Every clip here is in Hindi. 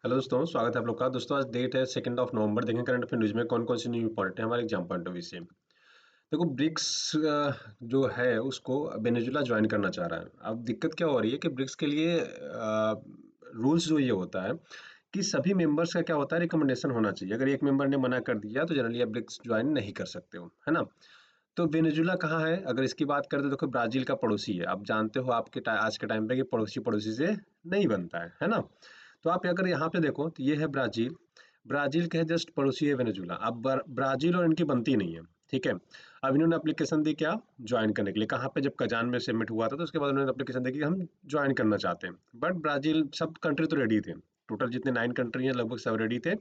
हेलो दोस्तों, स्वागत है आप लोग का। दोस्तों आज डेट है 2 नवंबर। देखें करंट अफेयर न्यूज में कौन कौन सी न्यूज इंपॉर्टेंट है हमारे एग्जाम पॉइंट ऑफ व्यू से। देखो, ब्रिक्स जो है उसको वेनेजुला ज्वाइन करना चाह रहा है। अब दिक्कत क्या हो रही है कि ब्रिक्स के लिए रूल्स जो ये होता है कि सभी मेंबर्स का क्या होता है, रिकमेंडेशन होना चाहिए। अगर एक मेंबर ने मना कर दिया तो जनरली आप ब्रिक्स ज्वाइन नहीं कर सकते हो, है ना। तो वेनेजुला कहाँ है, अगर इसकी बात करें तो देखो ब्राजील का पड़ोसी है। आप जानते हो आज के टाइम पे कि पड़ोसी पड़ोसी से नहीं बनता है ना। तो आप अगर यहाँ पे देखो तो ये है ब्राजील। ब्राजील के जस्ट पड़ोसी है वेनेजुला। अब ब्राजील और इनकी बनती नहीं है, ठीक है। अब इन्होंने एप्लीकेशन दी क्या, ज्वाइन करने के लिए। कहाँ पे, जब कजान में सबमिट हुआ था तो उसके बाद उन्होंने एप्लीकेशन दी कि हम ज्वाइन करना चाहते हैं। बट ब्राजील, सब कंट्री तो रेडी थे। टोटल जितने 9 कंट्री हैं लगभग सब रेडी थे।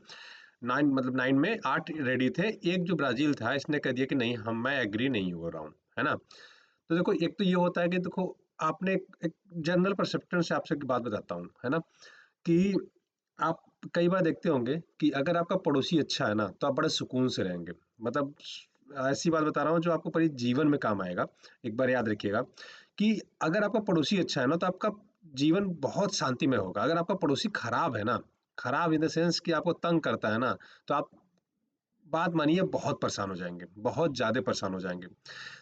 9 में 8 रेडी थे। एक जो ब्राजील था इसने कह दिया कि नहीं, मैं एग्री नहीं हो रहा हूँ, है ना। तो देखो, एक तो ये होता है कि देखो, आपने एक जनरल परसेप्शन से आपसे एक बात बताता हूँ, है ना, कि आप कई बार देखते होंगे कि अगर आपका पड़ोसी अच्छा है ना तो आप बड़े सुकून से रहेंगे। मतलब ऐसी बात बता रहा हूँ जो आपको पूरी जीवन में काम आएगा। एक बार याद रखिएगा कि अगर आपका पड़ोसी अच्छा है ना तो आपका जीवन बहुत शांतिमय होगा। अगर आपका पड़ोसी खराब है ना, खराब इन द सेंस कि आपको तंग करता है ना, तो आप, बात मानिए, बहुत परेशान हो जाएंगे, बहुत ज्यादा परेशान हो जाएंगे।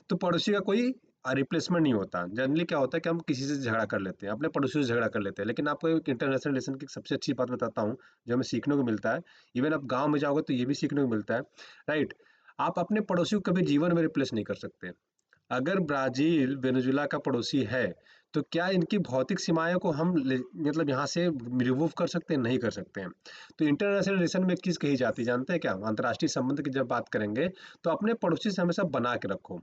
तो पड़ोसी का कोई रिप्लेसमेंट नहीं होता। जनरली क्या होता है कि हम किसी से झगड़ा कर लेते हैं, अपने पड़ोसियों से झगड़ा कर लेते हैं। लेकिन आपको एक इंटरनेशनल रिलेशन की सबसे अच्छी बात बताता हूँ जो हमें सीखने को मिलता है। इवन आप गांव में जाओगे तो ये भी सीखने को मिलता है, राइट। आप अपने पड़ोसी को कभी जीवन में रिप्लेस नहीं कर सकते। अगर ब्राजील वेनेजुला का पड़ोसी है तो क्या इनकी भौतिक सीमाएं को हम मतलब यहाँ से रिमूव कर सकते हैं? नहीं कर सकते हैं। तो इंटरनेशनल रिलेशन में एक चीज कही जाती है, जानते हैं क्या? अंतर्राष्ट्रीय संबंध की जब बात करेंगे तो अपने पड़ोसी से हमेशा बना के रखो।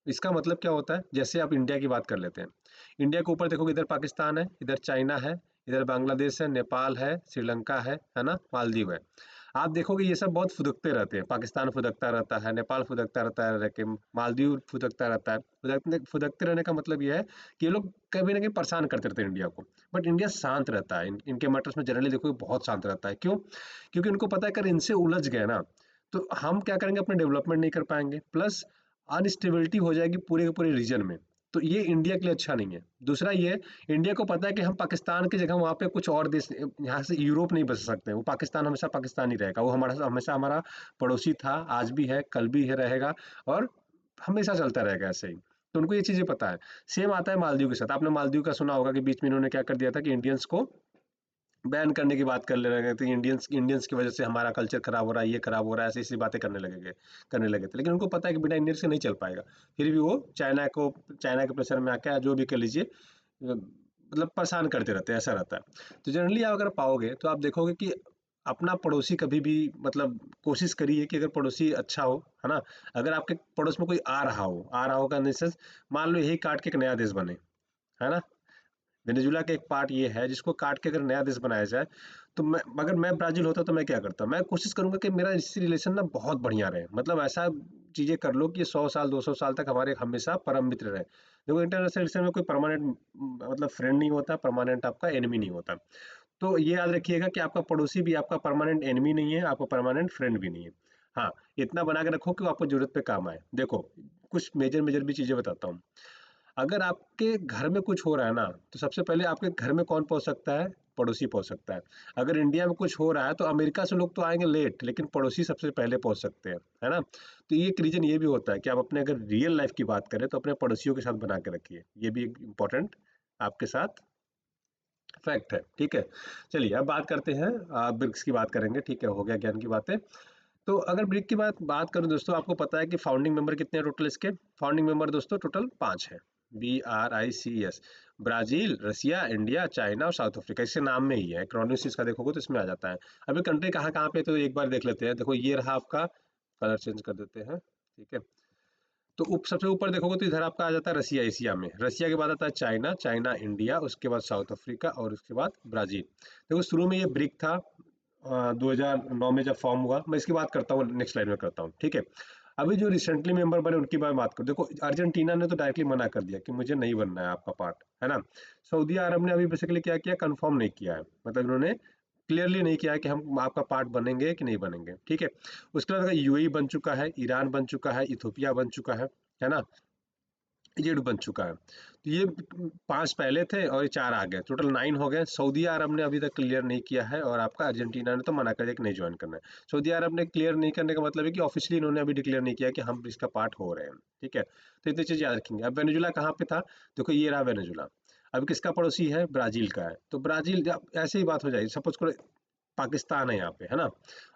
इसका मतलब क्या होता है, जैसे आप इंडिया की बात कर लेते हैं। इंडिया के ऊपर देखोगे, इधर पाकिस्तान है, इधर चाइना है, इधर बांग्लादेश है, नेपाल है, श्रीलंका है ना, मालदीव है। आप देखोगे ये सब बहुत फुदकते रहते हैं। पाकिस्तान फुदकता रहता है, नेपाल फुदकता रहता है, रह के मालदीव फुदकता रहता है। फुदकते फुदकते रहने का मतलब ये है कि ये लोग कभी ना कभी परेशान करते रहते हैं इंडिया को। बट इंडिया शांत रहता है, इनके मैटर्स में जनरली देखोगे बहुत शांत रहता है। क्यों? क्योंकि उनको पता है अगर इनसे उलझ गए ना तो हम क्या करेंगे, अपने डेवलपमेंट नहीं कर पाएंगे, प्लस अनस्टेबिलिटी हो जाएगी पूरे के पूरे रीजन में। तो ये इंडिया के लिए अच्छा नहीं है। दूसरा ये, इंडिया को पता है कि हम पाकिस्तान की जगह वहाँ पे कुछ और देश, यहाँ से यूरोप नहीं बच सकते। वो पाकिस्तान हमेशा पाकिस्तान ही रहेगा। वो हमारा हमेशा हमारा पड़ोसी था, आज भी है, कल भी है, रहेगा, और हमेशा चलता रहेगा ऐसे ही। तो उनको ये चीजें पता है। सेम आता है मालदीव के साथ। आपने मालदीव का सुना होगा कि बीच में इन्होंने क्या कर दिया था कि इंडियंस को बैन करने की बात कर ले रहे थे। इंडियंस इंडियंस की वजह से हमारा कल्चर खराब हो रहा है, ये खराब हो रहा है, ऐसी ऐसी बातें करने लगे थे। लेकिन उनको पता है कि बिना इंडियंस से नहीं चल पाएगा। फिर भी वो चाइना के प्रेशर में आके जो भी कर लीजिए, मतलब परेशान करते रहते हैं, ऐसा रहता है। तो जनरली आप अगर पाओगे तो आप देखोगे कि अपना पड़ोसी कभी भी, मतलब कोशिश करिए कि अगर पड़ोसी अच्छा हो, है ना। अगर आपके पड़ोस में कोई आ रहा हो का सेंस, मान लो यही काट के एक नया देश बने, है ना। वेनेजुला का एक पार्ट ये है जिसको काट के अगर नया देश बनाया जाए, तो मैं, अगर मैं ब्राजील होता तो मैं क्या करता, मैं कोशिश करूंगा कि मेरा इससे रिलेशन ना बहुत बढ़िया रहे। मतलब ऐसा चीजें कर लो कि 100 साल 200 साल तक हमारे हमेशा परम मित्र रहे। देखो, इंटरनेशनल रिलेशन में कोई परमानेंट मतलब फ्रेंड नहीं होता, परमानेंट आपका एनिमी नहीं होता। तो ये याद रखिएगा कि आपका पड़ोसी भी आपका परमानेंट एनिमी नहीं है, आपका परमानेंट फ्रेंड भी नहीं है। हाँ, इतना बना के रखो कि वो आपको जरूरत पे काम आए। देखो, कुछ मेजर मेजर भी चीजें बताता हूँ। अगर आपके घर में कुछ हो रहा है ना, तो सबसे पहले आपके घर में कौन पहुंच सकता है? पड़ोसी पहुंच सकता है। अगर इंडिया में कुछ हो रहा है तो अमेरिका से लोग तो आएंगे लेट, लेकिन पड़ोसी सबसे पहले पहुंच सकते हैं, है ना। तो ये एक रीजन ये भी होता है कि आप अपने अगर रियल लाइफ की बात करें तो अपने पड़ोसियों के साथ बना के रखिए। ये भी एक इम्पोर्टेंट आपके साथ फैक्ट है, ठीक है। चलिए अब बात करते हैं, ब्रिक्स की बात करेंगे, ठीक है, हो गया ज्ञान की बातें। तो अगर ब्रिक की बात करूं दोस्तों, आपको पता है कि फाउंडिंग मेंबर कितने हैं टोटल इसके? फाउंडिंग मेंबर दोस्तों टोटल 5 है। BRICS। ब्राजील, रसिया, इंडिया, चाइना और साउथ अफ्रीका। इसके नाम में ही है, एक्रोनिम्स इसका देखोगे तो इसमें आ जाता है। अभी कंट्री कहाँ कहाँ पे, तो एक बार देख लेते हैं। देखो, ये रहा आपका, कलर चेंज कर देते हैं, ठीक है। तो सबसे ऊपर देखोगे तो इधर आपका आ जाता है रसिया। एशिया में रसिया के बाद आता है चाइना, चाइना इंडिया, उसके बाद साउथ अफ्रीका और उसके बाद ब्राजील। देखो, शुरू में ये ब्रिक था, 2009 में जब फॉर्म हुआ। मैं इसकी बात करता हूँ, नेक्स्ट स्लाइड में करता हूँ, ठीक है। अभी जो रिसेंटली मेंबर बने उनकी बात करो। देखो, अर्जेंटीना ने तो डायरेक्टली मना कर दिया कि मुझे नहीं बनना है आपका पार्ट, है ना। सऊदी अरब ने अभी बेसिकली क्या किया, कंफर्म नहीं किया है। मतलब इन्होंने क्लियरली नहीं किया है कि हम आपका पार्ट बनेंगे कि नहीं बनेंगे, ठीक है। उसके बाद यूएई बन चुका है, ईरान बन चुका है, इथोपिया बन चुका है ना। ये बन चुका है। तो ये 5 पहले थे और ये 4 आ गए, टोटल 9 हो गए। सऊदी अरब ने अभी तक क्लियर नहीं किया है और आपका अर्जेंटीना ने तो मना कर दिया कि नहीं ज्वाइन करना है। सऊदी अरब ने क्लियर नहीं करने का मतलब है कि ऑफिशियली इन्होंने अभी डिक्लेयर नहीं किया कि हम इसका पार्ट हो रहे हैं, ठीक है? तो इतनी चीज़ याद रखेंगे। अब वेनेजुला कहाँ पे था? देखो ये रहा वेनेजुला। अब किसका पड़ोसी है? ब्राज़ील का है। तो ब्राज़ील जब ऐसे ही बात हो जाएगी, सपोज़ करो पाकिस्तान है यहाँ पे, है ना?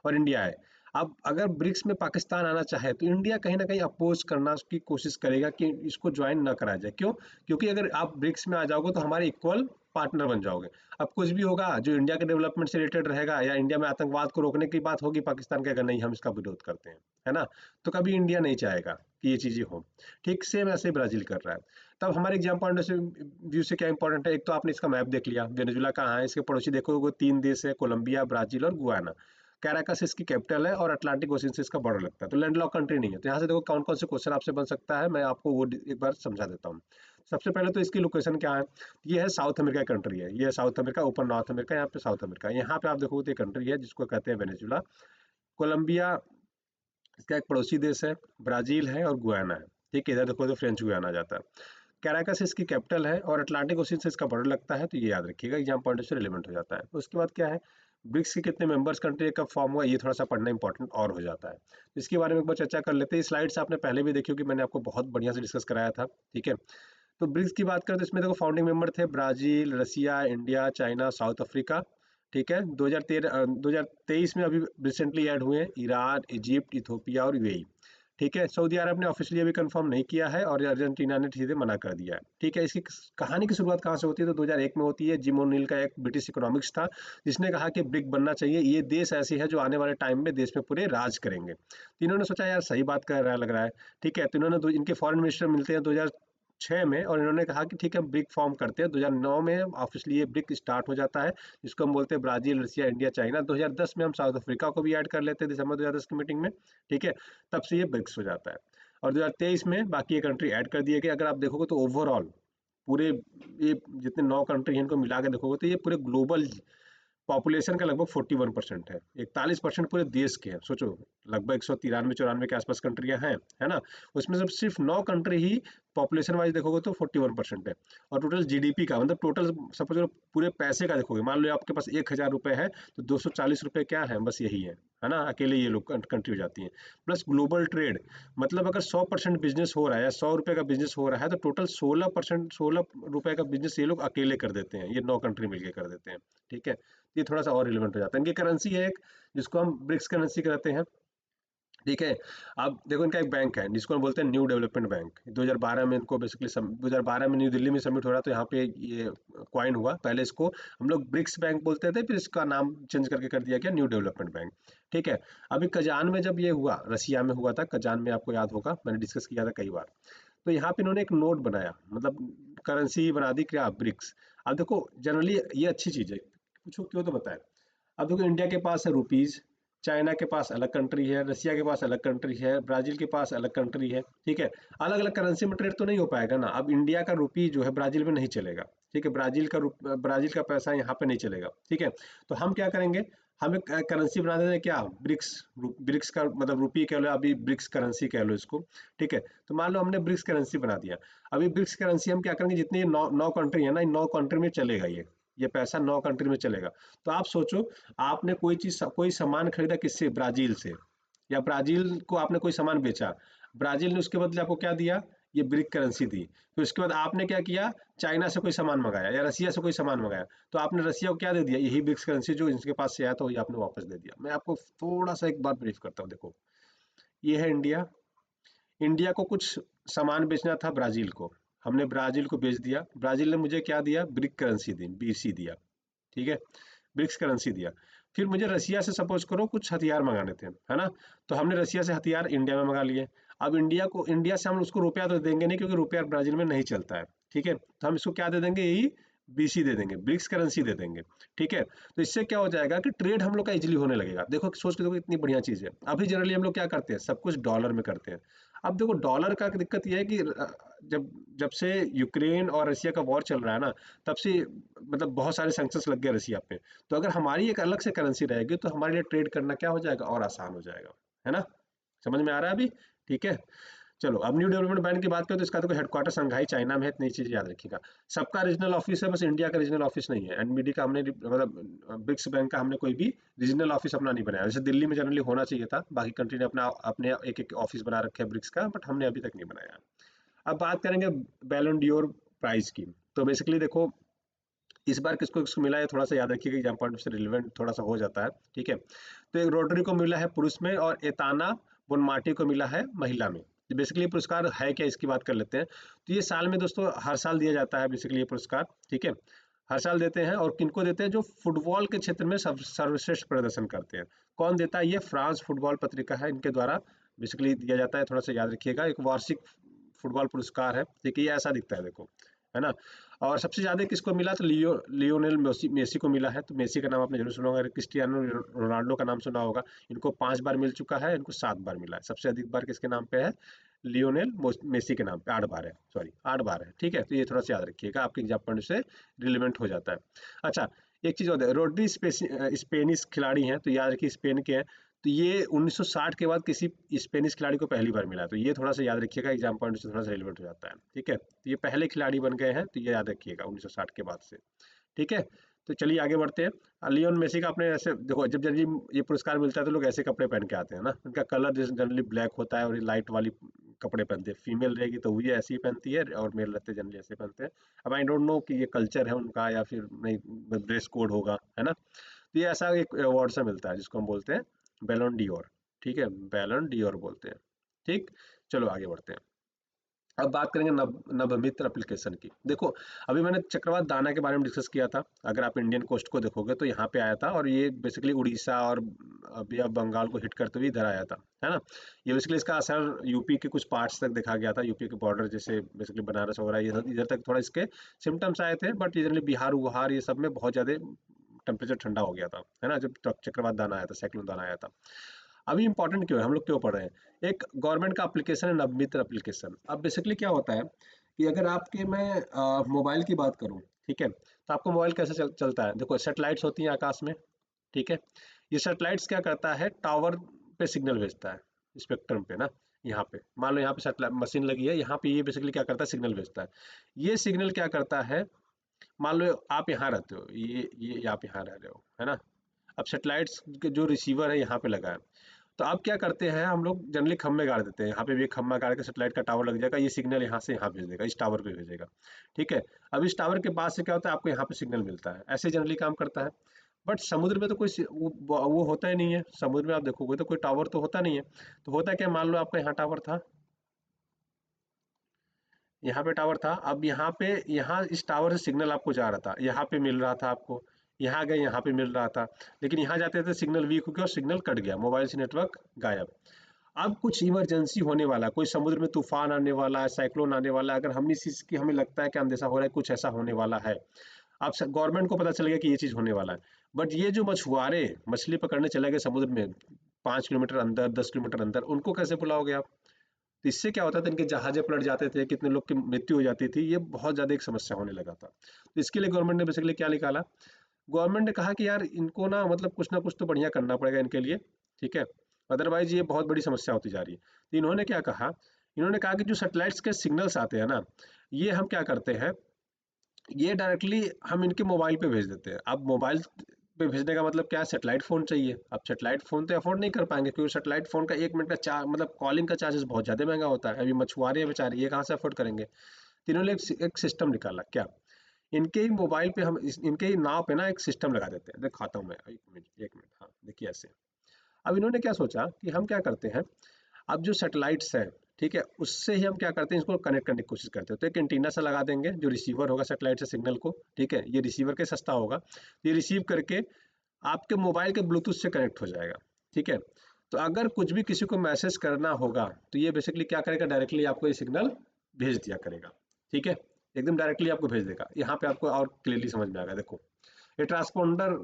और इंडिया है। अब अगर ब्रिक्स में पाकिस्तान आना चाहे तो इंडिया कहीं न कहीं अपोज़ करना की कोशिश करेगा कि इसको जॉइन ना कराया जाए। क्यों? क्योंकि अगर आप ब्रिक्स में आ जाओगे तो हमारे इक्वल पार्टनर बन जाओगे। अब कुछ भी होगा जो इंडिया के डेवलपमेंट से रिलेटेड रहेगा या इंडिया में आतंकवाद को रोकने की बात होगी, पाकिस्तान कहेगा नहीं हम इसका विरोध करते हैं, है ना? तो कभी इंडिया नहीं चाहेगा कि ये चीज़ें हों। ठीक सेम ऐसे ही ब्राज़ील कर रहा है। तब हमारे एग्ज़ाम पॉइंट से व्यू से क्या इंपॉर्टेंट है? एक तो आपने इसका मैप देख लिया, वेनेजुला कहाँ है, इसके पड़ोसी देखोगे 3 देश है, कोलंबिया, ब्राज़ील और गुयाना। कैराकस इसकी कैपिटल है और अटलांटिक ओशन से इसका बॉर्डर लगता है, तो लैंडलॉक कंट्री नहीं है। तो यहाँ से देखो कौन कौन से क्वेश्चन आपसे बन सकता है, मैं आपको वो एक बार समझा देता हूँ। सबसे पहले तो इसकी लोकेशन क्या है? ये है साउथ अमेरिका कंट्री है, ये है साउथ अमेरिका, ऊपर नॉर्थ अमेरिका, यहाँ पे साउथ अमेरिका। यहाँ पे आप देखोगे तो ये कंट्री है जिसको कहते हैं वेनेजुला। कोलंबिया इसका एक पड़ोसी देश है, ब्राजील है और गुयाना है। ठीक है, इधर देखो तो फ्रेंच गुयाना आ जाता है। कैराकस इसकी कैपिटल है और अटलांटिक ओशन से इसका बॉर्डर लगता है, तो ये याद रखिएगा, एग्जाम पॉइंट से रिलेवेंट हो जाता है। उसके बाद क्या है? ब्रिक्स के कितने मेंबर्स कंट्री कब फॉर्म हुआ, ये थोड़ा सा पढ़ना इंपॉर्टेंट और हो जाता है। तो इसके बारे में एक बार चर्चा कर लेते हैं। स्लाइड्स आपने पहले भी देखी होगी, मैंने आपको बहुत बढ़िया से डिस्कस कराया था, ठीक है? तो ब्रिक्स की बात करें तो इसमें देखो फाउंडिंग मेंबर थे ब्राजील, रसिया, इंडिया, चाइना, साउथ अफ्रीका, ठीक है? 2023 में अभी रिसेंटली ऐड हुए हैं ईरान, इजिप्ट, इथोपिया और यूएई। ठीक है, सऊदी अरब ने ऑफिशियली अभी कंफर्म नहीं किया है और अर्जेंटीना ने सीधे मना कर दिया है। ठीक है, इसकी कहानी की शुरुआत कहाँ से होती है? तो 2001 में होती है। जिम ओनील का एक ब्रिटिश इकोनॉमिक्स था जिसने कहा कि ब्रिक बनना चाहिए, ये देश ऐसे है जो आने वाले टाइम में देश में पूरे राज करेंगे। तो इन्होंने सोचा यार सही बात कर रहा है लग रहा है। ठीक है, तो इन्होंने इनके फॉरेन मिनिस्टर मिलते हैं 2006 में और इन्होंने कहा कि ठीक है हम ब्रिक फॉर्म करते हैं। 2009 में ऑफिशियली ये ब्रिक स्टार्ट हो जाता है जिसको हम बोलते हैं ब्राजील, रसिया, इंडिया, चाइना। 2010 में हम साउथ अफ्रीका को भी ऐड कर लेते हैं दिसंबर 2010 की मीटिंग में। ठीक है, तब से ये ब्रिक्स हो जाता है और 2023 में बाकी ये कंट्री ऐड कर दिए गए। अगर आप देखोगे तो ओवरऑल पूरे ये जितने 9 कंट्री हैं इनको मिला के देखोगे तो ये पूरे ग्लोबल पॉपुलेशन का लगभग 41% है। 41% पूरे देश के हैं। सोचो लगभग 193-94 के आसपास कंट्रियां हैं, है ना? उसमें से सिर्फ 9 कंट्री ही पॉपुलेशन वाइज देखोगे तो 41% है। और टोटल जीडीपी का मतलब टोटल सपोज पूरे पैसे का देखोगे, मान लो आपके पास 1000 रुपए है तो 240 रुपए क्या है? बस यही है ना? अकेले ये लोग कंट्री हो जाती है। प्लस ग्लोबल ट्रेड, मतलब अगर 100% बिजनेस हो रहा है, 100 रुपए का बिजनेस हो रहा है तो टोटल 16%, 16 रुपए का बिजनेस ये लोग अकेले कर देते हैं, ये 9 कंट्री मिलकर कर देते हैं। ठीक है, ये थोड़ा सा और रिलेवेंट हो जाता है। इनकी करेंसी है एक जिसको हम ब्रिक्स करेंसी कहते हैं। ठीक है, अब देखो इनका एक बैंक है जिसको हम बोलते हैं न्यू डेवलपमेंट बैंक। 2012 में इनको बेसिकली 2012 में न्यू दिल्ली में सबमिट हो रहा, तो यहाँ पे ये क्वाइन हुआ। पहले इसको हम लोग ब्रिक्स बैंक बोलते थे, फिर इसका नाम चेंज करके कर दिया गया न्यू डेवलपमेंट बैंक। ठीक है, अभी कजान में जब ये हुआ, रसिया में हुआ था कजान में, आपको याद होगा मैंने डिस्कस किया था कई बार। तो यहाँ पे इन्होंने एक नोट बनाया, मतलब करेंसी बना दी क्या? ब्रिक्स। अब देखो जनरली ये अच्छी चीज़ है, पूछो क्यों तो बताए। अब देखो इंडिया के पास है रुपीज, चाइना के पास अलग कंट्री है, रसिया के पास अलग कंट्री है, ब्राजील के पास अलग कंट्री है। ठीक है, अलग अलग करेंसी में ट्रेड तो नहीं हो पाएगा ना। अब इंडिया का रुपी जो है ब्राजील में नहीं चलेगा। ठीक है, ब्राजील का पैसा यहाँ पे नहीं चलेगा। ठीक है, तो हम क्या करेंगे? हम एक करेंसी बना देते हैं क्या? ब्रिक्स। ब्रिक्स का मतलब रुपी कह लो, अभी ब्रिक्स करेंसी कह लो इसको। ठीक है, तो मान लो हमने ब्रिक्स करेंसी बना दिया। अभी ब्रिक्स करेंसी हम क्या करेंगे, जितनी नौ नौ कंट्री है ना, इन 9 कंट्री में चलेगा ये पैसा 9 कंट्री में चलेगा। तो आप सोचो, आपने कोई सामान खरीदा किससे? ब्राजील से। या ब्राजील को आपने कोई सामान बेचा, ब्राजील ने उसके बदले आपको क्या दिया? ये ब्रिक करेंसी दी। फिर उसके बाद आपने क्या किया? चाइना से कोई सामान मंगाया या रसिया से कोई सामान मंगाया, तो आपने रसिया को क्या दे दिया? यही ब्रिक्स करेंसी जो इनके पास से आया था वही आपने वापस दे दिया। मैं आपको थोड़ा सा एक बार ब्रीफ करता हूँ। देखो ये है इंडिया। इंडिया को कुछ सामान बेचना था ब्राजील को, हमने ब्राजील को बेच दिया। ब्राजील ने मुझे क्या दिया? ब्रिक करेंसी दी, बीसी दिया। ठीक है, ब्रिक्स करेंसी दिया। फिर मुझे रसिया से सपोज करो कुछ हथियार मंगाने थे, है ना? तो हमने रसिया से हथियार इंडिया में मंगा लिए। अब इंडिया से हम उसको रुपया तो देंगे नहीं क्योंकि रुपया ब्राजील में नहीं चलता है। ठीक है, तो हम इसको क्या दे देंगे? यही बीसी दे देंगे, ब्रिक्स करेंसी दे देंगे। ठीक है, तो इससे क्या हो जाएगा कि ट्रेड हम लोग का इजीली होने लगेगा। देखो सोच के देखो इतनी बढ़िया चीज है। अभी जनरली हम लोग क्या करते हैं? सब कुछ डॉलर में करते हैं। अब देखो डॉलर का दिक्कत यह है कि जब जब से यूक्रेन और रसिया का वॉर चल रहा है ना, तब से मतलब बहुत सारे सैंक्शंस लग गए रसिया पे। तो अगर हमारी एक अलग से करेंसी रहेगी तो हमारे लिए ट्रेड करना क्या हो जाएगा? और आसान हो जाएगा, है ना? समझ में आ रहा है अभी? ठीक है, चलो अब न्यू डेवलपमेंट बैंक की बात करें तो इसका तो हेडक्वार्टर शंघाई चाइना में है, इतनी चीज याद रखिएगा। सबका रीजनल ऑफिस है, बस इंडिया का रीजनल ऑफिस नहीं है। एनबीडी का हमने मतलब ब्रिक्स बैंक का हमने कोई भी रीजनल ऑफिस अपना नहीं बनाया। जैसे दिल्ली में जनरली होना चाहिए था, बाकी कंट्री ने अपना अपने एक एक ऑफिस बना रखे हैं ब्रिक्स का, बट हमने अभी तक नहीं बनाया। अब बात करेंगे बैलन डियोर प्राइज की। तो बेसिकली देखो इस बार किसको किसको मिला है थोड़ा सा याद रखिएगा, एग्जाम पॉइंट से रिलेवेंट थोड़ा सा हो जाता है, ठीक है। तो एक रोटरी को मिला है पुरुष में, और एताना बोनमाटी को मिला है महिला में। बेसिकली पुरस्कार है क्या, इसकी बात कर लेते हैं। तो ये साल में दोस्तों हर साल दिया जाता है बेसिकली ये पुरस्कार, ठीक है। हर साल देते हैं, और किनको देते हैं, जो फुटबॉल के क्षेत्र में सर्वश्रेष्ठ प्रदर्शन करते हैं। कौन देता है, ये फ्रांस फुटबॉल पत्रिका है, इनके द्वारा बेसिकली दिया जाता है। थोड़ा सा याद रखिएगा, एक वार्षिक फुटबॉल पुरस्कार है, देखिए ये ऐसा दिखता है, देखो, है ना। और सबसे ज्यादा किसको मिला, तो लियोनेल मेसी मेसी को मिला है। तो मेसी का नाम आपने जरूर सुना होगा, क्रिस्टियानो रोनाल्डो का नाम सुना होगा। इनको 5 बार मिल चुका है, इनको 7 बार मिला है। सबसे अधिक बार किसके नाम पे है, लियोनेल मेसी के नाम पे 8 बार है, सॉरी 8 बार है, ठीक है। तो ये थोड़ा सा याद रखिएगा, आपके एग्जाम पॉइंट से रिलेवेंट हो जाता है। अच्छा, एक चीज और है, रोड्री स्पेनिश खिलाड़ी हैं, तो याद रखिए स्पेन के हैं। तो ये 1960 के बाद किसी स्पेनिश खिलाड़ी को पहली बार मिला है, तो ये थोड़ा सा याद रखिएगा, एग्जाम पॉइंट से थोड़ा सा रिलेवेंट हो जाता है, ठीक है। तो ये पहले खिलाड़ी बन गए हैं, तो ये याद रखिएगा 1960 के बाद से, ठीक है। तो चलिए आगे बढ़ते हैं। लियोन मेसी का, आपने ऐसे देखो, जब जनरली ये पुरस्कार मिलता है तो लोग ऐसे कपड़े पहन के आते हैं ना, उनका कलर जनरली ब्लैक होता है, और ये लाइट वाली कपड़े पहनते हैं। फीमेल रहेगी तो वो ये ऐसे ही पहनती है, और मेल रहते हैं जनरली ऐसे पहनते हैं। अब आई डोंट नो कि ये कल्चर है उनका या फिर नहीं, ड्रेस कोड होगा, है ना। तो ये ऐसा एक अवार्ड सा मिलता है जिसको हम बोलते हैं बैलन डियोर, ठीक है, बैलन डियोर बोलते हैं, ठीक। चलो आगे बढ़ते हैं। अब बात करेंगे नवमित्र एप्लीकेशन की। देखो अभी मैंने चक्रवात दाना के बारे में डिस्कस किया था। अगर आप इंडियन कोस्ट को देखोगे तो यहाँ पे आया था, और ये बेसिकली उड़ीसा और बे ऑफ बंगाल को हिट करते हुए इधर आया था, है ना। ये बेसिकली इसका असर यूपी के कुछ पार्ट्स तक देखा गया था, यूपी के बॉर्डर जैसे बेसिकली बनारस वगैरह ये इधर तक थोड़ा इसके सिम्टम्स आए थे। बट ये जनरली बिहार उहार ये सब में बहुत ज़्यादा टेम्परेचर ठंडा हो गया था, है ना, जब चक्रवात दाना आया था, साइक्लोन दाना आया था। अभी इंपॉर्टेंट क्यों है, हम लोग क्यों पढ़ रहे हैं। एक गवर्नमेंट का एप्लीकेशन है नवमित्र एप्लीकेशन। अब बेसिकली क्या होता है कि अगर आपके मैं मोबाइल की बात करूं, ठीक है, तो आपको मोबाइल कैसे चलता है। देखो सेटेलाइट्स होती हैं आकाश में, ठीक है। ये सेटेलाइट्स क्या करता है, टावर पे सिग्नल भेजता है, स्पेक्ट्रम पे ना। यहाँ पे मान लो यहाँ पे सेटेलाइट मशीन लगी है, यहाँ पे ये बेसिकली क्या करता है, सिग्नल भेजता है। ये सिग्नल क्या करता है, मान लो आप यहाँ रहते हो, ये आप यहाँ रह रहे हो, है ना। अब सेटेलाइट्स के जो रिसीवर है यहाँ पे लगा है। तो अब क्या करते हैं हम लोग, जनरली खम्भे गाड़ देते हैं, यहाँ पे भी एक खम्भा गाड़ के सेटेलाइट का टावर लग जाएगा, ये सिग्नल यहाँ से यहाँ भेज देगा, इस टावर पे भेजेगा, ठीक है। अब इस टावर के पास से क्या होता है, आपको यहाँ पे सिग्नल मिलता है, ऐसे जनरली काम करता है। बट समुद्र में तो कोई वो होता ही नहीं है। समुद्र में आप देखोगे तो कोई टावर तो होता नहीं है। तो होता है क्या, मान लो आपका यहाँ टावर था, यहाँ पे टावर था। अब यहाँ पे, यहाँ इस टावर से सिग्नल आपको जा रहा था, यहाँ पे मिल रहा था आपको, यहाँ गए यहाँ पे मिल रहा था। लेकिन यहाँ जाते थे सिग्नल वीक हो गया और सिग्नल कट गया, मोबाइल से नेटवर्क गायब। अब कुछ इमरजेंसी होने वाला है, कोई समुद्र में तूफान आने वाला है, साइक्लोन आने वाला है, अगर हम इस चीज की हमें लगता है कि अंदेशा हो रहा है कुछ ऐसा होने वाला है। अब गवर्नमेंट को पता चल गया कि ये चीज होने वाला है। बट ये जो मछुआरे मछली पकड़ने चले गए समुद्र में, 5 किलोमीटर अंदर, 10 किलोमीटर अंदर, उनको कैसे बुलाओगे आप। तो इससे क्या होता था, इनके जहाजें पलट जाते थे, कितने लोग की मृत्यु हो जाती थी, ये बहुत ज्यादा एक समस्या होने लगा था। तो इसके लिए गवर्नमेंट ने बेसिकली क्या निकाला, गवर्नमेंट ने कहा कि यार इनको ना मतलब कुछ ना कुछ तो बढ़िया करना पड़ेगा इनके लिए, ठीक है। अदरवाइज ये बहुत बड़ी समस्या होती जा रही है। तो इन्होंने क्या कहा, इन्होंने कहा कि जो सैटेलाइट्स के सिग्नल्स आते हैं ना, ये हम क्या करते हैं, ये डायरेक्टली हम इनके मोबाइल पे भेज देते हैं। अब मोबाइल पे भेजने का मतलब क्या है, सेटेलाइट फ़ोन चाहिए। अब सेटेलाइट फ़ोन तो अफोर्ड नहीं कर पाएंगे, क्योंकि सेटेलाइट फ़ोन का 1 मिनट का चार्ज, मतलब कॉलिंग का चार्जेस बहुत ज़्यादा महंगा होता है। अभी मछुआरे हैं बेचारे, ये कहाँ से अफोर्ड करेंगे। तो इन्होंने एक सिस्टम निकाला क्या, इनके ही मोबाइल पे हम इनके ही नाव पे ना एक सिस्टम लगा देते हैं। दिखाता हूँ मैं, 1 मिनट, हाँ देखिए ऐसे। अब इन्होंने क्या सोचा कि हम क्या करते हैं, अब जो सैटेलाइट्स हैं, ठीक है, उससे ही हम क्या करते हैं, इसको कनेक्ट करने की कोशिश करते हैं। तो एक एंटीना सा लगा देंगे, जो रिसीवर होगा सैटेलाइट से सिग्नल को, ठीक है, ये रिसीवर के सस्ता होगा, ये रिसीव करके आपके मोबाइल के ब्लूटूथ से कनेक्ट हो जाएगा, ठीक है। तो अगर कुछ भी किसी को मैसेज करना होगा, तो ये बेसिकली क्या करेगा, डायरेक्टली आपको ये सिग्नल भेज दिया करेगा, ठीक है। एकदम डायरेक्टली आपको भेज देगा। यहाँ पे आपको और क्लियरली समझ में आएगा, देखो ये ट्रांसपोंडर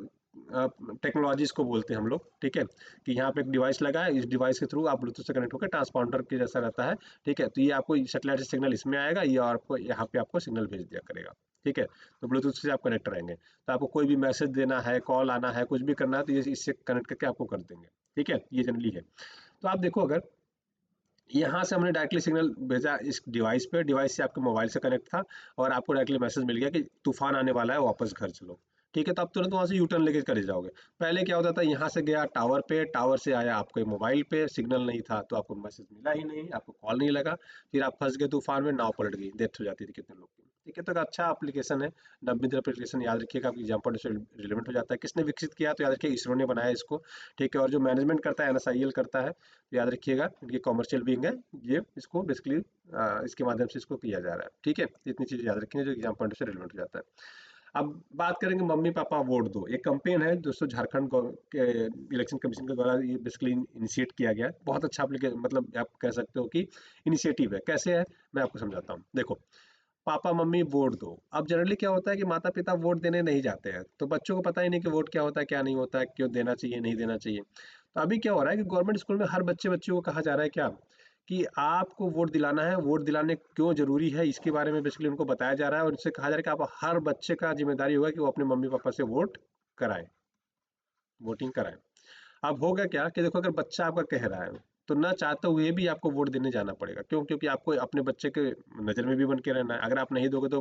टेक्नोलॉजीज को बोलते हैं हम लोग, ठीक है। कि यहाँ पे एक डिवाइस लगा है, इस डिवाइस के थ्रू आप ब्लूटूथ से कनेक्ट होकर ट्रांसपॉन्डर के जैसा रहता है, ठीक है। तो ये आपको सेटेलाइट से सिग्नल इसमें आएगा, ये आपको यहाँ पे आपको सिग्नल भेज दिया करेगा, ठीक है। तो ब्लूटूथ से आप कनेक्ट रहेंगे, तो आपको कोई भी मैसेज देना है, कॉल आना है, कुछ भी करना है, तो ये इससे कनेक्ट करके आपको कर देंगे, ठीक है। ये जनरली है। तो आप देखो, अगर यहाँ से हमने डायरेक्टली सिग्नल भेजा इस डिवाइस पे, डिवाइस से आपके मोबाइल से कनेक्ट था और आपको डायरेक्टली मैसेज मिल गया कि तूफान आने वाला है, वापस घर चलो। ठीक है, तो आप तुरंत वहां से यू टर्न लेके करे जाओगे। पहले क्या होता था, यहाँ से गया टावर पे, टावर से आया आपके मोबाइल पे, सिग्नल नहीं था तो आपको मैसेज मिला ही नहीं, आपको कॉल नहीं लगा, फिर आप फंस गए तूफान में, नाव पलट गई, डेथ हो जाती थी कितने लोग की। ठीक है, तो एक अच्छा एप्लीकेशन है, नब्बे एप्लीकेशन, याद रखिएगा, आपकी एग्जाम से रिलेवेंट हो जाता है। किसने विकसित किया, तो याद रखिए इसरो ने बनाया इसको। ठीक है, और जो मैनेजमेंट करता है एनएसआईएल करता है, तो याद रखिएगा ये कॉमर्शियल विंग है, ये इसको बेसिकली इसके माध्यम से इसको किया जा रहा है। ठीक है, इतनी चीज़ याद रखेंगे जो एग्जाम पॉइंट से रिलेवेंट हो जाता है। अब बात करेंगे मम्मी पापा वोट दो, एक कैंपेन है दोस्तों, झारखंड के इलेक्शन कमीशन के द्वारा ये बेसिकली इनिशिएट किया गया है। बहुत अच्छा एप्लीकेशन, मतलब आप कह सकते हो कि इनिशिएटिव है। कैसे है, मैं आपको समझाता हूँ। देखो, पापा मम्मी वोट दो। अब जनरली क्या होता है कि माता पिता वोट देने नहीं जाते हैं, तो बच्चों को पता ही नहीं कि वोट क्या होता है, क्या नहीं होता है, क्यों देना चाहिए, नहीं देना चाहिए। तो अभी क्या हो रहा है कि गवर्नमेंट स्कूल में हर बच्चों को कहा जा रहा है क्या, कि आपको वोट दिलाना है, वोट दिलाने क्यों जरूरी है, इसके बारे में बेसिकली उनको बताया जा रहा है, और उनसे कहा जा रहा है कि आप, हर बच्चे का जिम्मेदारी होगा कि वो अपने मम्मी पापा से वोट कराए, वोटिंग कराए। अब होगा क्या कि देखो, अगर बच्चा आपका कह रहा है, तो ना चाहते हुए भी आपको वोट देने जाना पड़ेगा। क्यों? क्योंकि आपको अपने बच्चे के नज़र में भी बन के रहना है। अगर आप नहीं दोगे तो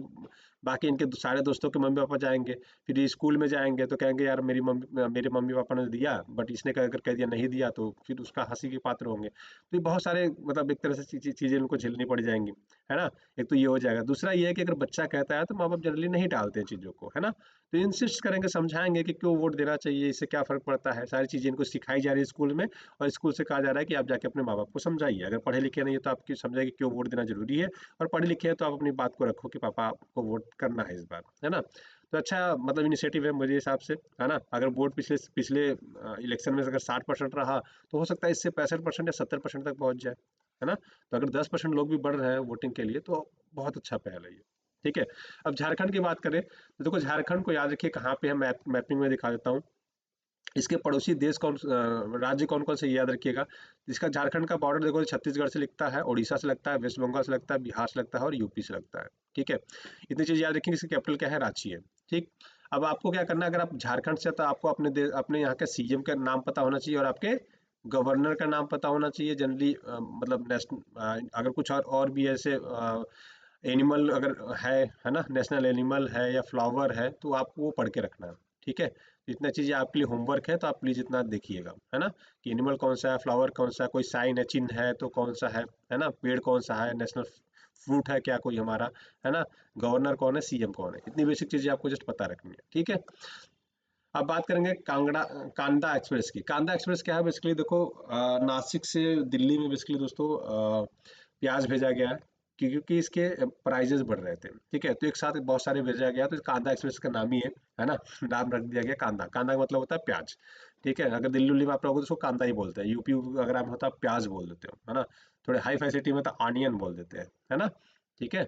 बाकी इनके सारे दोस्तों के मम्मी पापा जाएंगे, फिर ये स्कूल में जाएंगे तो कहेंगे यार मेरे मम्मी पापा ने दिया, बट इसने अगर कह दिया नहीं दिया, तो फिर उसका हंसी के पात्र होंगे। तो ये बहुत सारे, मतलब एक तरह से चीज़ें उनको झेलनी पड़ जाएंगी, है ना। एक तो ये हो जाएगा। दूसरा ये है कि अगर बच्चा कहता है तो माँ बाप जनरली नहीं टालते हैं चीज़ों को, है ना। तो इंसिस्ट करेंगे, समझाएंगे कि क्यों वोट देना चाहिए, इससे क्या फ़र्क पड़ता है, सारी चीज़ें इनको सिखाई जा रही है स्कूल में। और स्कूल से कहा जा रहा है कि आप जाके अपने माँ बाप को समझाइए, अगर पढ़े लिखे नहीं है तो आपकी समझाइए कि क्यों वोट देना जरूरी है, और पढ़े लिखे हैं तो आप अपनी बात को रखो कि पापा आपको वोट करना है इस बार, है ना। तो अच्छा, मतलब इनिशिएटिव है मेरे हिसाब से, है ना। अगर वोट पिछले पिछले इलेक्शन में अगर 60% रहा, तो हो सकता है इससे 65% या 70% तक पहुंच जाए, है ना। तो अगर 10% लोग भी बढ़ रहे हैं वोटिंग के लिए, तो बहुत अच्छा पहल है ये। ठीक है। अब झारखंड की बात करें, तो देखो झारखंड को याद रखिए कहाँ पे है, मैपिंग में दिखा देता हूँ। इसके पड़ोसी देश राज्य कौन कौन से, याद रखिएगा। इसका झारखंड का बॉर्डर देखो, छत्तीसगढ़ से लगता है, उड़ीसा से लगता है, वेस्ट बंगाल से लगता है, बिहार से लगता है, और यूपी से लगता है। ठीक है, इतनी चीज याद रखेंगे। इसकी कैपिटल क्या है, रांची है। ठीक। अब आपको क्या करना है, अगर आप झारखंड से, तो आपको अपने यहाँ के सीएम का नाम पता होना चाहिए, और आपके गवर्नर का नाम पता होना चाहिए जनरली, मतलब नेशनल, अगर कुछ और भी ऐसे एनिमल अगर है ना, नेशनल एनिमल है या फ्लावर है, तो आपको वो पढ़ के रखना है। ठीक है, तो इतना चीज़ें आपके लिए होमवर्क है, तो आप प्लीज़ इतना देखिएगा, है ना, कि एनिमल कौन सा है, फ्लावर कौन सा है, कोई साइन है, चिन्ह है तो कौन सा है ना, पेड़ कौन सा है, नेशनल फ्रूट है क्या कोई हमारा, है ना, गवर्नर कौन है, सीएम कौन है, इतनी बेसिक चीज़ें आपको जस्ट पता रखनी है। ठीक है। अब बात करेंगे कांदा एक्सप्रेस की। कांदा एक्सप्रेस क्या है, बेसिकली देखो, नासिक से दिल्ली में बेसिकली दोस्तों प्याज भेजा गया है, क्योंकि इसके प्राइजेस बढ़ रहे थे। ठीक है, तो एक साथ बहुत सारे भेजा गया, तो कांदा एक्सप्रेस का नाम ही है ना। नाम रख दिया गया कांदा। कांदा का मतलब होता है प्याज। ठीक है, अगर दिल्ली उल्ली में आप रहोगे तो उसको कांदा ही बोलते हैं। यूपी अगर आप होता है प्याज बोल देते हो, है ना। थोड़े हाई फैसिलिटी में तो ऑनियन बोल देते हैं, है ना। ठीक है,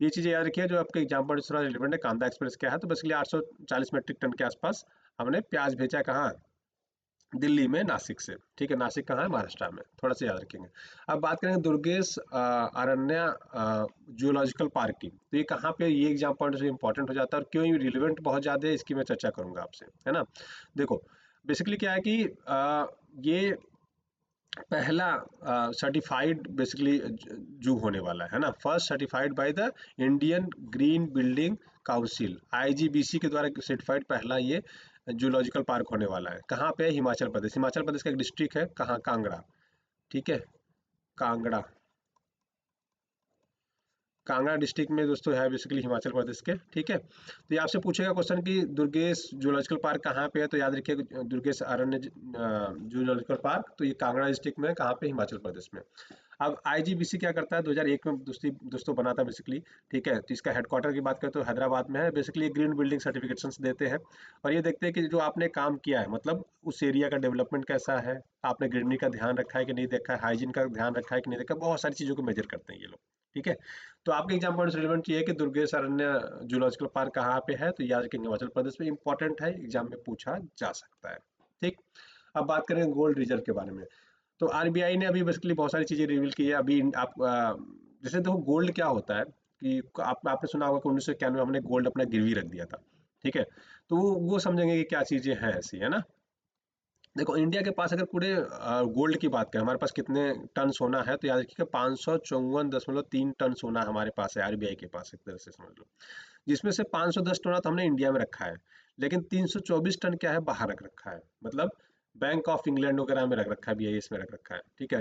ये चीज़ें याद रखिए जो आपके एग्जाम पर थोड़ा रिलेवेंट है। कांदा एक्सप्रेस क्या है, तो बेसिकली 840 मीट्रिक टन के आसपास हमने प्याज भेजा। कहाँ? दिल्ली में, नासिक से। ठीक है, नासिक कहाँ है, महाराष्ट्र में, थोड़ा सा याद रखेंगे। अब बात करेंगे दुर्गेश अरण्य जूलॉजिकल पार्क की, तो ये कहाँ पे, ये एग्जाम पॉइंट से इंपॉर्टेंट हो जाता है, और क्यों ये रिलेवेंट बहुत ज़्यादा है, इसकी मैं चर्चा करूंगा आपसे, है ना। देखो, बेसिकली क्या है कि ये पहला सर्टिफाइड बेसिकली जू होने वाला है ना, first certified by the Indian green building council, IGBC के द्वारा सर्टिफाइड पहला ये जूलॉजिकल पार्क होने वाला है। कहाँ पे है? हिमाचल प्रदेश। हिमाचल प्रदेश का एक डिस्ट्रिक्ट है, कहाँ? कांगड़ा। ठीक है, कांगड़ा। कांगड़ा डिस्ट्रिक्ट में दोस्तों है, बेसिकली हिमाचल प्रदेश के। ठीक है, तो ये आपसे पूछेगा क्वेश्चन कि दुर्गेश जूलॉजिकल पार्क कहाँ पे है, तो याद रखिए दुर्गेश अरण्य जूलॉजिकल पार्क, तो ये कांगड़ा डिस्ट्रिक्ट में है। कहाँ पे? हिमाचल प्रदेश में। अब आईजीबीसी क्या करता है, 2001 में दोस्तों बना था बेसिकली। ठीक है, तो इसका हेडक्वार्टर की बात करें तो हैदराबाद में है। बेसिकली ग्रीन बिल्डिंग सर्टिफिकेशंस देते हैं, और ये देखते हैं कि जो आपने काम किया है, मतलब उस एरिया का डेवलपमेंट कैसा है, आपने ग्रीनरी का ध्यान रखा है कि नहीं देखा है, हाइजीन का ध्यान रखा है कि नहीं देखा, बहुत सारी चीज़ों को मेजर करते हैं ये लोग। ठीक है, तो आपके एग्जाम पॉइंट रिलेवेंट ये है कि दुर्गेश अरण्य जूलॉजिकल पार्क कहाँ पे है, तो याद रखेंगे हिमाचल प्रदेश में। इंपॉर्टेंट है, एग्जाम में पूछा जा सकता है। ठीक। अब बात करें गोल्ड रिजर्व के बारे में, तो आरबीआई ने अभी बेसिकली बहुत सारी चीजें रिवील की है। अभी आप जैसे देखो, गोल्ड क्या होता है कि आपने सुना होगा कि 1991 में हमने गोल्ड अपना गिरवी रख दिया था। ठीक है, तो वो समझेंगे कि क्या चीजें हैं ऐसी, है ना। देखो इंडिया के पास अगर पूरे गोल्ड की बात करें, हमारे पास कितने टन सोना है, तो याद रखिएगा 554.3 टन सोना हमारे पास है, आरबीआई के पास, एक तरह से समझ लो। जिसमें से 510 टन तो हमने इंडिया में रखा है, लेकिन 324 टन क्या है, बाहर रख रखा है। मतलब बैंक ऑफ इंग्लैंड वगैरह में रख रखा है, बीआईएस में रख रखा है, ठीक है।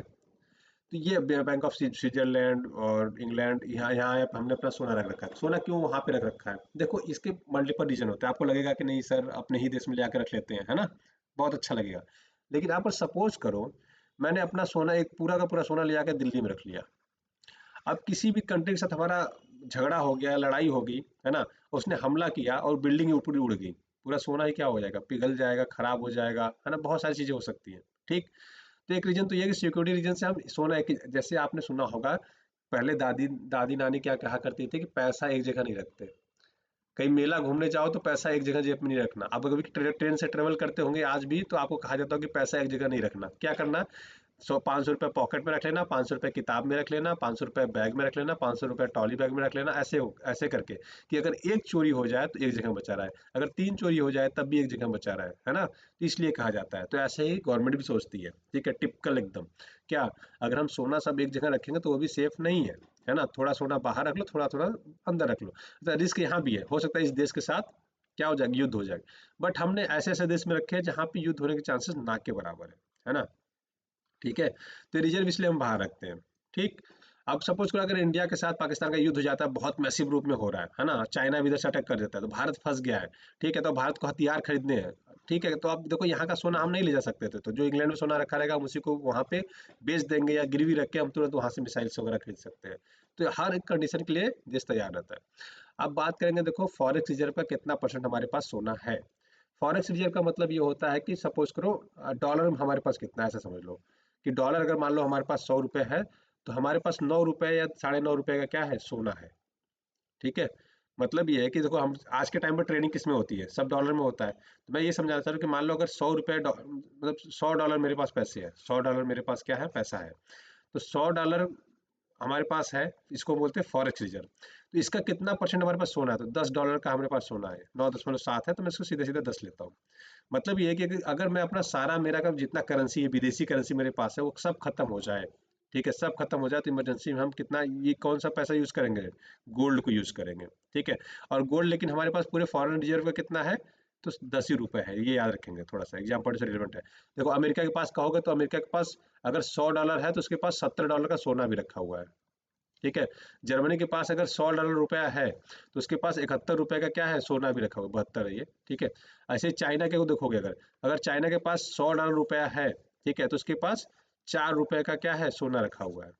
तो ये बैंक ऑफ स्विट्जरलैंड और इंग्लैंड, यहाँ यहाँ हमने अपना सोना रख रखा है। सोना क्यों वहां पे रख रखा है, देखो इसके मल्टीपल रीजन होते हैं। आपको लगेगा कि नहीं सर, अपने ही देश में ले आकर रख लेते हैं, है ना, बहुत अच्छा लगेगा। लेकिन आप सपोज करो, मैंने अपना सोना, एक पूरा का पूरा सोना ले आकर दिल्ली में रख लिया। अब किसी भी कंट्री के साथ हमारा झगड़ा हो गया, लड़ाई हो गई, है ना, उसने हमला किया और बिल्डिंग ऊपर ही उड़ गई, पूरा सोना ही क्या हो जाएगा, पिघल जाएगा, खराब हो जाएगा, है ना, बहुत सारी चीजें हो सकती हैं। ठीक। तो एक रीजन तो ये है कि सिक्योरिटी रीजन से हम सोना एक, जैसे आपने सुना होगा, पहले दादी दादी नानी क्या कहा करती थी कि पैसा एक जगह नहीं रखते। कहीं मेला घूमने जाओ तो पैसा एक जगह जेब में नहीं रखना। आप कभी ट्रेन से ट्रेवल करते होंगे आज भी, तो आपको कहा जाता हो कि पैसा एक जगह नहीं रखना। क्या करना, 100 500 रुपये पॉकेट में रख लेना, 500 रुपये किताब में रख लेना, 500 रुपये बैग में रख लेना, 500 रुपये ट्रॉली बैग में रख लेना, ऐसे करके कि अगर एक चोरी हो जाए तो एक जगह बचा रहा है, अगर 3 चोरी हो जाए तब भी एक जगह बचा रहा है ना। तो इसलिए कहा जाता है। तो ऐसे ही गवर्नमेंट भी सोचती है, ठीक है, टिपिकल एकदम। क्या, अगर हम सोना सब एक जगह रखेंगे तो वो भी सेफ नहीं है ना। थोड़ा सोना बाहर रख लो, थोड़ा थोड़ा अंदर रख लो। तो रिस्क यहाँ भी है, हो सकता है इस देश के साथ क्या हो जाएगा, युद्ध हो जाएगा। बट हमने ऐसे ऐसे देश में रखे हैं जहाँ पे युद्ध होने के चांसेस ना के बराबर है ना। ठीक है। तो रिजर्व इसलिए हम बाहर रखते हैं। ठीक। अब सपोज करो अगर इंडिया के साथ पाकिस्तान का युद्ध हो जाता है, बहुत मैसिव रूप में हो रहा है ना, चाइना भी इधर से अटैक कर देता है, तो भारत फंस गया है। ठीक है, तो भारत को हथियार खरीदने हैं। ठीक है, तो अब देखो यहाँ का सोना हम नहीं ले जा सकते थे, तो जो इंग्लैंड में सोना रखा रहेगा हम उसी को वहाँ पे बेच देंगे, या गिरवी रख के हम तुरंत वहाँ से मिसाइल्स वगैरह खरीद सकते हैं। तो हर एक कंडीशन के लिए देश तैयार रहता है। अब बात करेंगे, देखो फॉरेक्स रिजर्व का कितना परसेंट हमारे पास सोना है। फॉरेक्स रिजर्व का मतलब ये होता है कि सपोज करो डॉलर में हमारे पास कितना है, ऐसा समझ लो कि डॉलर अगर मान लो हमारे पास 100 रुपए है, तो हमारे पास 9 रुपए या 9.5 रुपए का क्या है, सोना है। ठीक है। मतलब ये है कि देखो हम आज के टाइम पर ट्रेडिंग किस में होती है, सब डॉलर में होता है। तो मैं ये समझाना चाह रहा हूँ कि मान लो अगर 100 रुपए मतलब 100 डॉलर मेरे पास पैसे है, 100 डॉलर मेरे पास क्या है, पैसा है। तो 100 डॉलर हमारे पास है, इसको बोलते हैं फॉरेक्स रिजर्व। तो इसका कितना परसेंट हमारे पास सोना है, तो 10 डॉलर का हमारे पास सोना है, 9.7 है, तो मैं इसको सीधे सीधे 10 लेता हूँ। मतलब ये है कि अगर मैं अपना सारा, मेरा का जितना करेंसी है, विदेशी करेंसी मेरे पास है, वो सब खत्म हो जाए, ठीक है, सब खत्म हो जाए, तो इमरजेंसी में हम कितना, ये कौन सा पैसा यूज करेंगे, गोल्ड को यूज करेंगे। ठीक है। और गोल्ड लेकिन हमारे पास पूरे फॉरेन रिजर्व का कितना है, तो 10 ही रुपए है, ये याद रखेंगे, थोड़ा सा एग्जाम्पल से रिलेवेंट है। देखो अमेरिका के पास कहोगे, तो अमेरिका के पास अगर 100 डॉलर है तो उसके पास 70 डॉलर का सोना भी रखा हुआ है। ठीक है। जर्मनी के पास अगर 100 डॉलर रुपया है, तो उसके पास 71 रुपए का क्या है, सोना भी रखा हुआ, 72 है ये। ठीक है। ऐसे ही चाइना के को देखोगे, अगर अगर चाइना के पास 100 डॉलर रुपया है, ठीक है, तो उसके पास 4 रुपए का क्या है, सोना रखा हुआ है।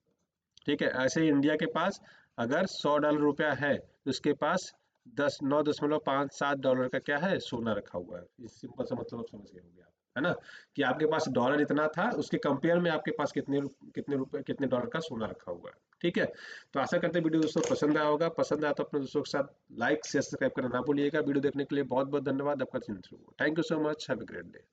ठीक है। ऐसे ही इंडिया के पास अगर 100 डॉलर रुपया है, तो उसके पास 9.57 डॉलर का क्या है, सोना रखा हुआ है। इस सिंपल सा मतलब आप समझ गए होंगे आप, है ना, कि आपके पास डॉलर इतना था, उसके कंपेयर में आपके पास कितने रुपए, कितने डॉलर का सोना रखा हुआ है। ठीक है। तो आशा करते हैं वीडियो दोस्तों पसंद आया होगा। पसंद आया तो अपने दोस्तों के साथ लाइक शेयर सब्सक्राइब करना ना भूलिएगा। वीडियो देखने के लिए बहुत बहुत धन्यवाद आपका। Thank you so much, have a great day.